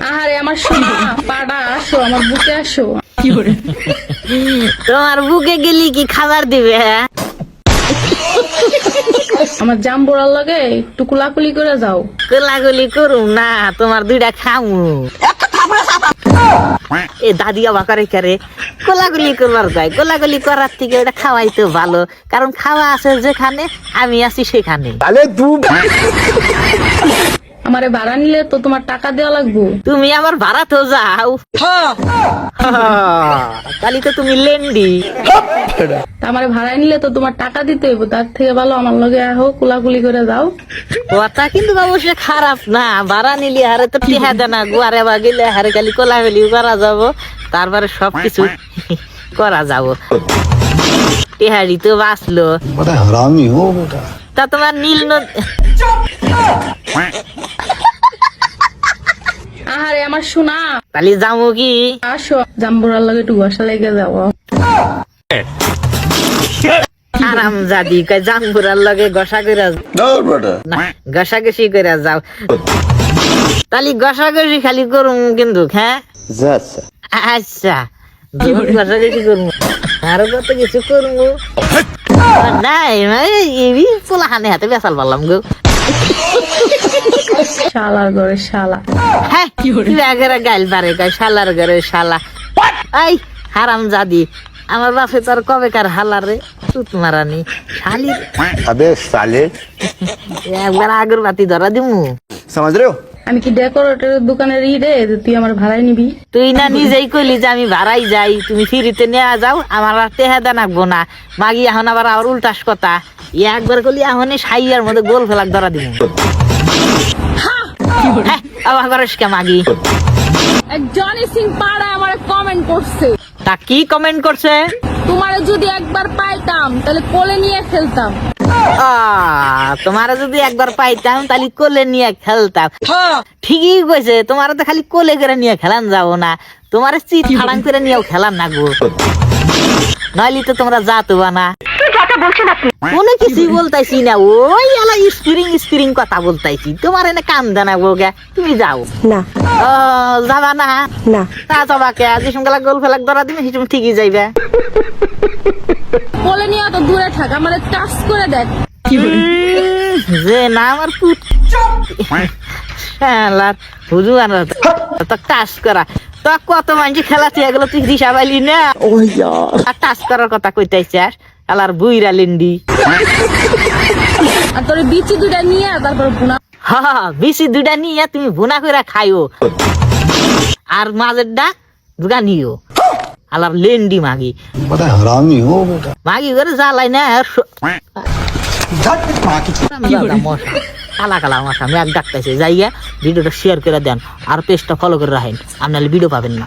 আহারে আমার সোনা পাড়া আসো আমার বুকে আসো। তোমার বুকে গেলি কি খাবার দিবে? আমার জাম্বুরার লগে একটু কুলাকুলি করে যাও। কোলাগুলি করুম না, তোমার দুইটা খামু। এ দাদি আবার করে করে কোলাগুলি করবার যায়, কোলাগুলি করার থেকে ওটা খাওয়াই তো ভালো, কারণ খাওয়া আছে যেখানে আমি আছি সেখানে। আমারে ভাড়া নিলে তো তোমার টাকা দেওয়া লাগবো। তুমি আমার ভাড়া তো যাও, তাহলে তো তুমি লেন্ডি। তা আমারে ভাড়া নিলে তো তোমার টাকা দিতে হইব, তার থেকে ভালো আমার লগে আহো কুলাকুলি করে যাও। কথা কিন্তু অবশ্য খারাপ না, ভাড়া নিলি হারে তো টিহা দেনা গুয়ারে বা গেলে হারে খালি কোলাগুলি করা যাব, তারপরে সবকিছু করা যাব। টিহাড়ি তো বাঁচলো। बड़ा हरामी हो बेटा। তা তোমার নীল আহারে আমার সোনা তাহলে যাবো কি? আসো জাম্বুরার লগে একটু ঘষা লেগে যাও। আরাম জাদি কয় জাম্বুরার লগে ঘষা করে और बेटा। ঘষাঘষি করে যাও, তাহলে ঘষাঘষি খালি করুম কিন্তু। হ্যাঁ আচ্ছা, ঘষাঘষি করবো, আরো কত কিছু করবো। নাই এই পোলাহানে হাতে বেসাল পারলাম গো। শালার ঘরে শালা। হ্যাঁ এগারে গাইল পারে কয় শালার ঘরে শালা। এই হারাম জাদি, আমার বাপে তোর কবেকার হালার রে তুত মারানি শালি। अबे साले একবার আগরবাতি ধরা দিমু। समझ रहे हो? আমি কি ডেকোরেটরের দোকানের রে তুই আমার ভাড়াই নিবি? তুই না নিজেই কইলি যে আমি ভাড়াই যাই, তুমি ফিরিতে নেওয়া যাও, আমার আর টেহা দেন আঁকবো না। মাগি এখন আবার আর উল্টাস কথা, একবার কলি এখনই সাইয়ার মধ্যে গোল ফেলাক ধরা দিব। হ্যাঁ, আবার করিস কে মাগি? এক জনি সিং পাড়া আমার কমেন্ট করছে, তা কি কমেন্ট করছে? তোমারে যদি একবার পাইতাম তাহলে কোলে নিয়ে খেলতাম। তোমার যদি একবার পাইতাম তাহলে কোলে নিয়ে খেলতাম। ঠিকই কইছে, তোমার তো খালি কোলে করে নিয়ে খেলান যাবো না, তোমার চিট খাড়াং করে নিয়েও খেলান না গো, নইলে তো তোমরা যাতো না। কোনো কিছুই বলতাইছি না, ওই এলা স্প্রিং কথা বলতাইছি। তোমার এনে কাম দেনা গে, তুমি যাও না ও যাবা না? না তা যাবা কে? যে সঙ্গে গোল ফেলাক ধরা দিবে সেই সময় ঠিকই যাইবে। কোলে নিয়ে তো দূরে থাক, আমারে টাচ করে দেখ। যে না আমার পুত শালার হুজুর তো টাচ করা, তো কত মানুষ খেলা থেকে গেল, তুই দিশা পাইলি না? ও ইয়ার টাচ করার কথা কইতাইছিস, শালার বুইরা লিন্ডি। আর তোর বিচি দুটা নিয়ে তারপর পুনা বেশি দুইটা নিয়ে তুমি ভুনা করে খাইও, আর মাঝের ডাক দুটা নিও। আলার লেন্ডি মাগি, बड़ा हरामी हो बेटा। মাগি করে জ্বালাই না মশা, কালা কালা মশা ম্যাক ডাকতেছে। যাইয়া ভিডিওটা শেয়ার করে দেন আর পেজটা ফলো করে রাখেন, আপনার ভিডিও পাবেন না।